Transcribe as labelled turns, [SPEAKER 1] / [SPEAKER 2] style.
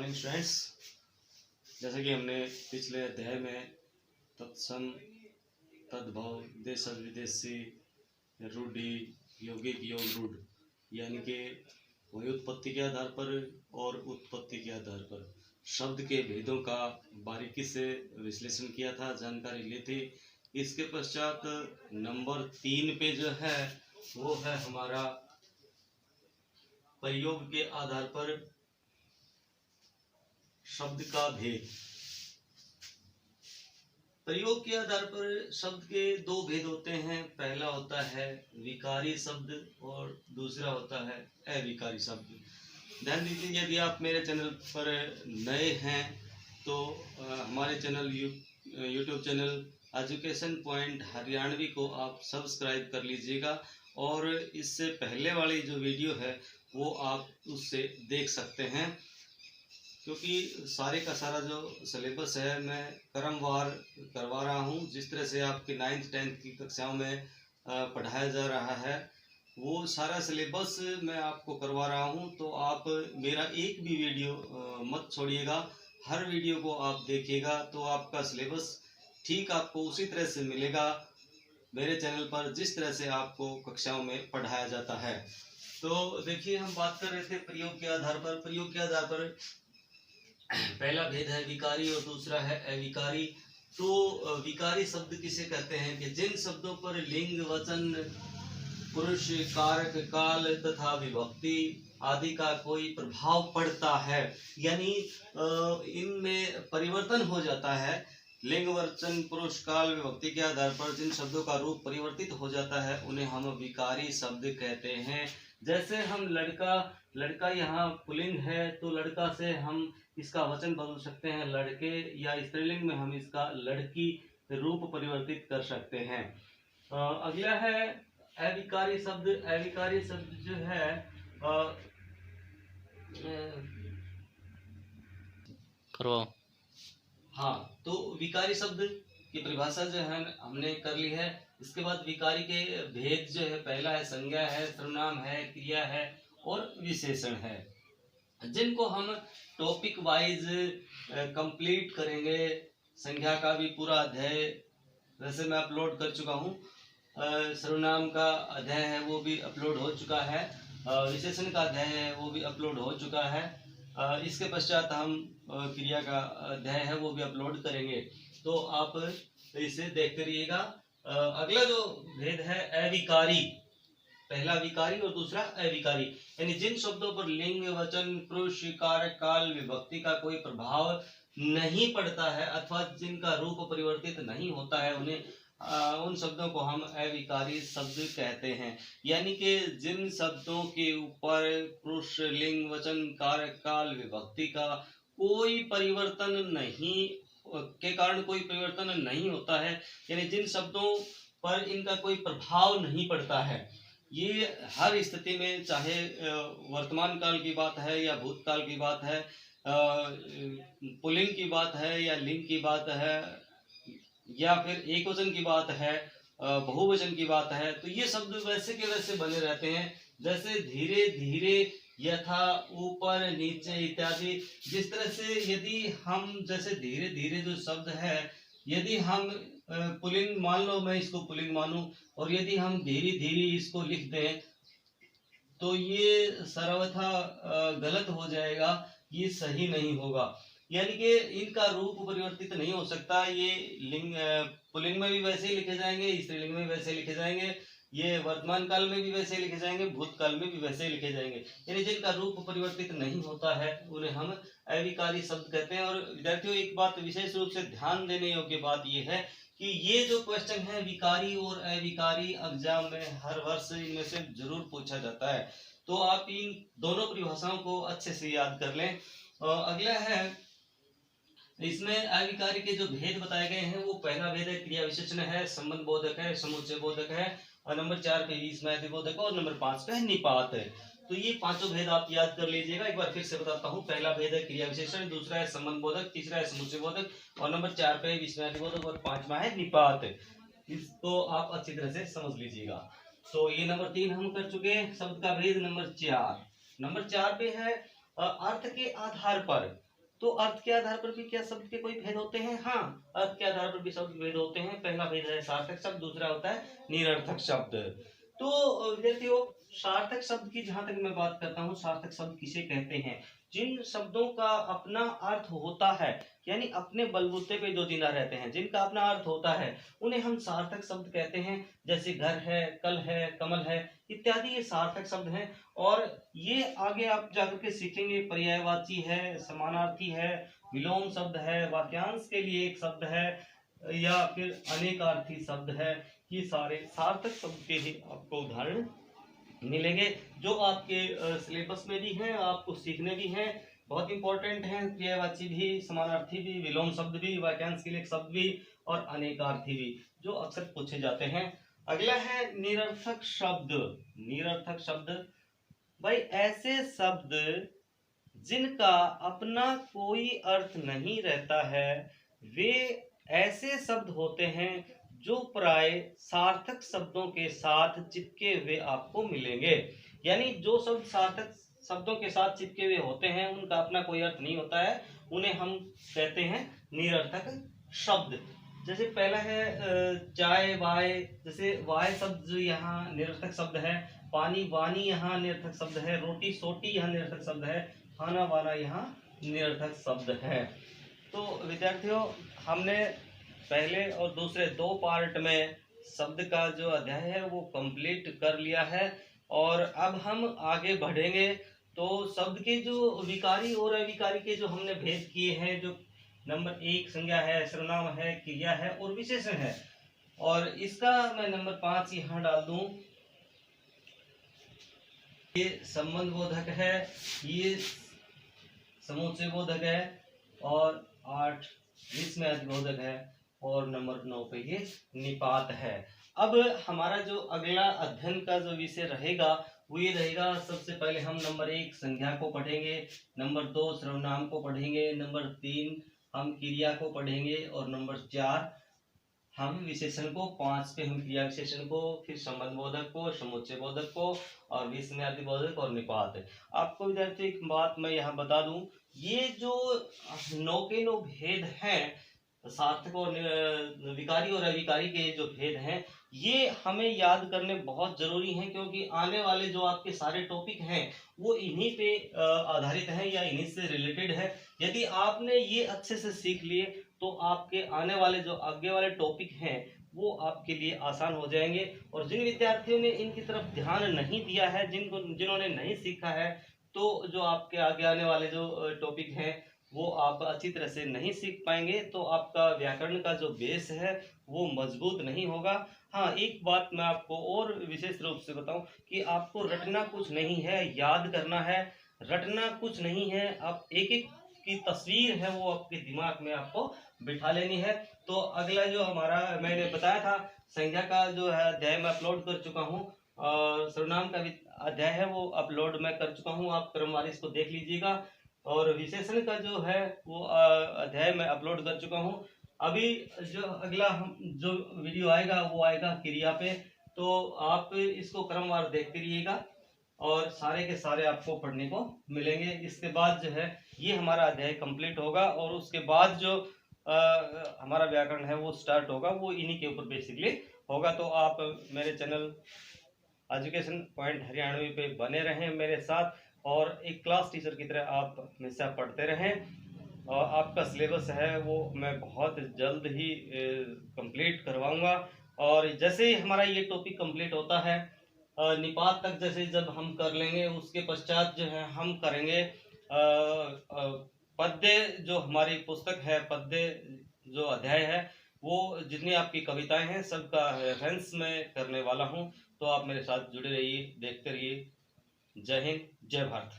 [SPEAKER 1] Morning students. जैसे कि हमने पिछले अध्याय में तत्सम, तद्भव, देश विदेशी, रूढ़ि, यौगिक, योग रूढ़ यानी कि वही उत्पत्ति के आधार पर और उत्पत्ति के आधार पर शब्द के भेदों का बारीकी से विश्लेषण किया था, जानकारी ली थी। इसके पश्चात नंबर 3 पे जो है वो है हमारा प्रयोग के आधार पर शब्द का भेद। प्रयोग के आधार पर शब्द के दो भेद होते हैं। पहला होता है विकारी शब्द और दूसरा होता है अविकारी शब्द। ध्यान दीजिए, यदि आप मेरे चैनल पर नए हैं तो हमारे channel YouTube channel education point Haryanvi को आप सब्सक्राइब कर लीजिएगा और इससे पहले वाली जो वीडियो है वो आप उससे देख सकते हैं, क्योंकि सारे का सारा जो सिलेबस है मैं क्रमवार करवा रहा हूँ। जिस तरह से आपकी 9th 10th की कक्षाओं में पढ़ाया जा रहा है वो सारा सिलेबस मैं आपको करवा रहा हूँ। तो आप मेरा एक भी वीडियो मत छोड़िएगा, हर वीडियो को आप देखिएगा तो आपका सिलेबस ठीक आपको उसी तरह से मिलेगा मेरे चैनल पर जिस तरह से आपको कक्षाओं में पढ़ाया जाता है। तो देखिए, हम बात कर रहे थे प्रयोग के आधार पर। प्रयोग के आधार पर पहला भेद है विकारी और दूसरा है अविकारी। तो विकारी शब्द किसे कहते हैं कि जिन शब्दों पर लिंग, वचन, पुरुष, कारक, काल तथा विभक्ति आदि का कोई प्रभाव पड़ता है, यानी इनमें परिवर्तन हो जाता है। लिंग, वचन, पुरुष, काल, विभक्ति के आधार पर जिन शब्दों का रूप परिवर्तित हो जाता है उन्हें हम विकारी शब्द कहते हैं। जैसे हम लड़का यहाँ पुल्लिंग है तो लड़का से हम इसका वचन बदल सकते हैं लड़के, या स्त्रीलिंग में हम इसका लड़की रूप परिवर्तित कर सकते हैं। अगला है अविकारी शब्द। अविकारी शब्द जो है
[SPEAKER 2] करवाओ।
[SPEAKER 1] हाँ, तो विकारी शब्द की परिभाषा जो है हमने कर ली है। इसके बाद विकारी के भेद जो है, पहला है संज्ञा है, सर्वनाम है, क्रिया है और विशेषण है, जिनको हम टॉपिक वाइज कंप्लीट करेंगे। संज्ञा का भी पूरा अध्याय वैसे मैं अपलोड कर चुका हूँ, सर्वनाम का अध्याय है वो भी अपलोड हो चुका है, विशेषण का अध्याय है वो भी अपलोड हो चुका है। इसके पश्चात हम क्रिया का अध्याय है वो भी अपलोड करेंगे, तो आप इसे देखते रहिएगा। अगला जो भेद है अविकारी। पहला विकारी और दूसरा अविकारी, यानी जिन शब्दों पर लिंग, वचन, पुरुष, कारक, काल, विभक्ति का कोई प्रभाव नहीं पड़ता है अथवा जिनका रूप परिवर्तित नहीं होता है उन्हें उन शब्दों को हम अविकारी शब्द कहते हैं। यानी कि जिन शब्दों के ऊपर पुरुष, लिंग, वचन, कारक, काल, विभक्ति का कोई परिवर्तन नहीं के कारण कोई परिवर्तन नहीं होता है, यानी जिन शब्दों पर इनका कोई प्रभाव नहीं पड़ता है, ये हर स्थिति में, चाहे वर्तमान काल की बात है या भूतकाल की बात है, पुल्लिंग की बात है या लिंग की बात है या फिर एकवचन की बात है, बहुवचन की बात है, तो ये शब्द वैसे के वैसे बने रहते हैं। जैसे धीरे धीरे, यथा, ऊपर, नीचे इत्यादि। जिस तरह से यदि हम जैसे धीरे धीरे जो शब्द है, यदि हम पुल्लिंग मान लो, मैं इसको पुल्लिंग मानूं, और यदि हम धीरे धीरे इसको लिख दें तो ये सर्वथा गलत हो जाएगा, ये सही नहीं होगा। यानी कि इनका रूप परिवर्तित नहीं हो सकता। ये लिंग पुल्लिंग में भी वैसे ही लिखे जाएंगे, स्त्रीलिंग में भी वैसे लिखे जाएंगे, ये वर्तमान काल में भी वैसे लिखे जाएंगे, भूतकाल में भी वैसे लिखे जाएंगे। यानी जिनका रूप परिवर्तित नहीं होता है उन्हें हम अविकारी शब्द कहते हैं। और विद्यार्थियों, एक बात विशेष रूप से ध्यान देने योग्य बात यह है कि ये जो क्वेश्चन है विकारी और अविकारी एग्जाम में हर वर्ष इनमें से जरूर पूछा जाता है, तो आप इन दोनों परिभाषाओं को अच्छे से याद कर लें। अगला है, इसमें अविकारी के जो भेद बताए गए हैं वो पहला भेद है क्रिया विशेषण है, संबंध बोधक है, समुच्चय बोधक है, और नंबर 4 पे विस्मयादि बोधक है, और नंबर 5 पे निपात है। तो ये पांचों भेद आप याद कर लीजिएगा। एक बार फिर से बताता हूँ, पहला भेद है क्रिया विशेषण, दूसरा है संबंध बोधक, तीसरा है समुच्चय बोधक, और नंबर 4 पे विस्मयादि बोधक, और 5वां है निपात। इसको आप अच्छी तरह से समझ लीजिएगा। तो ये नंबर 3 हम कर चुके हैं, शब्द का भेद। नंबर 4 पे है अर्थ के आधार पर। तो अर्थ के आधार पर भी क्या शब्द के कोई भेद होते हैं? हाँ, अर्थ के आधार पर भी शब्द भेद होते हैं। पहला भेद है सार्थक शब्द, दूसरा होता है निरर्थक शब्द। तो विद्यार्थियों, सार्थक शब्द की जहां तक मैं बात करता हूँ, सार्थक शब्द किसे कहते हैं? जिन शब्दों का अपना अर्थ होता है, यानी अपने बलबूते पे जो जिंदा रहते हैं, जिनका अपना अर्थ होता है, उन्हें हम सार्थक शब्द कहते हैं। जैसे घर है, कल है, कमल है इत्यादि, ये सार्थक शब्द हैं। और ये आगे आप जाकर के सीखेंगे, पर्यायवाची है, समानार्थी है, विलोम शब्द है, वाक्यांश के लिए एक शब्द है, या फिर अनेकार्थी शब्द है। ये सारे सार्थक शब्द के ही आपको उदाहरण मिलेंगे, जो आपके सिलेबस में भी हैं, आपको सीखने भी हैं, बहुत इंपॉर्टेंट हैं। पर्यायवाची भी, समानार्थी भी, विलोम शब्द भी, वाक्यांश के लिए एक शब्द भी, और अनेकार्थी भी, जो अक्सर पूछे जाते हैं। अगला है निरर्थक शब्द। निरर्थक शब्द भाई ऐसे शब्द जिनका अपना कोई अर्थ नहीं रहता है, वे ऐसे शब्द होते हैं जो प्राय सार्थक शब्दों के साथ चिपके हुए आपको मिलेंगे। यानी जो शब्द सार्थक शब्दों के साथ चिपके हुए होते हैं, उनका अपना कोई अर्थ नहीं होता है, उन्हें हम कहते हैं निरर्थक शब्द। जैसे पहला है चाय, वाय। जैसे वाय शब्द जो यहाँ निरर्थक शब्द है, पानी, वानी यहाँ निरर्थक शब्द है, रोटी, सोटी यहाँ निरर्थक शब्द है, खाना, वाना यहाँ निरर्थक शब्द है। तो विद्यार्थियों, हमने पहले और दूसरे दो पार्ट में शब्द का जो अध्याय है वो कंप्लीट कर लिया है, और अब हम आगे बढ़ेंगे। तो शब्द के जो विकारी और अविकारी के जो हमने भेद किए हैं, जो नंबर 1 संज्ञा है, सर्वनाम है, क्रिया है और विशेषण है, और इसका मैं नंबर 5 यहाँ डाल दूं। ये संबंध बोधक है, ये समुच्चय बोधक है, और 8 इसमें अधिबोधक है, और नंबर 9 पे ये निपात है। अब हमारा जो अगला अध्ययन का जो विषय रहेगा वो ये रहेगा, सबसे पहले हम नंबर 1 संज्ञा को पढ़ेंगे, नंबर 2 सर्वनाम को पढ़ेंगे, नंबर 3 हम क्रिया को पढ़ेंगे, और नंबर 4 हम विशेषण को, 5 पे हम क्रिया विशेषण को, फिर संबंध बोधक को, समुच्चय बोधक को, और विस्मयादि बोधक और निपात। आपको विद्यार्थी एक बात मैं यहाँ बता दूं, ये जो 9 के 9 भेद हैं, सार्थक और विकारी और अविकारी के जो भेद हैं, ये हमें याद करने बहुत जरूरी हैं, क्योंकि आने वाले जो आपके सारे टॉपिक हैं वो इन्हीं पे आधारित हैं या इन्हीं से रिलेटेड है। यदि आपने ये अच्छे से सीख लिए तो आपके आने वाले जो आगे वाले टॉपिक हैं वो आपके लिए आसान हो जाएंगे। और जिन विद्यार्थियों ने इनकी तरफ ध्यान नहीं दिया है, जिन्होंने नहीं सीखा है, तो जो आपके आगे आने वाले जो टॉपिक हैं वो आप अच्छी तरह से नहीं सीख पाएंगे, तो आपका व्याकरण का जो बेस है वो मजबूत नहीं होगा। हाँ, एक बात मैं आपको और विशेष रूप से बताऊं कि आपको रटना कुछ नहीं है, याद करना है। रटना कुछ नहीं है, आप एक एक की तस्वीर है वो आपके दिमाग में आपको बिठा लेनी है। तो अगला जो हमारा मैंने बताया था, संज्ञा का जो है अध्याय मैं अपलोड कर चुका हूँ, और सर्वनाम का अध्याय है वो अपलोड मैं कर चुका हूँ, आप क्रमवार इसको देख लीजिएगा। और विशेषण का जो है वो अध्याय मैं अपलोड कर चुका हूँ। अभी जो अगला हम जो वीडियो आएगा वो आएगा क्रिया पे, तो आप इसको क्रमवार देखते रहिएगा, और सारे के सारे आपको पढ़ने को मिलेंगे। इसके बाद जो है ये हमारा अध्याय कंप्लीट होगा, और उसके बाद जो हमारा व्याकरण है वो स्टार्ट होगा, वो इन्हीं के ऊपर बेसिकली होगा। तो आप मेरे चैनल एजुकेशन पॉइंट हरियाणवी पे बने रहें मेरे साथ, और एक क्लास टीचर की तरह आप हमेशा पढ़ते रहें। और आपका सिलेबस है वो मैं बहुत जल्द ही कंप्लीट करवाऊंगा। और जैसे ही हमारा ये टॉपिक कंप्लीट होता है, निपात तक जैसे जब हम कर लेंगे, उसके पश्चात जो है हम करेंगे पद्य। जो हमारी पुस्तक है, पद्य जो अध्याय है, वो जितनी आपकी कविताएं हैं सबका रेफरेंस में करने वाला हूं। तो आप मेरे साथ जुड़े रहिए, देखते रहिए। जय हिंद, जय भारत।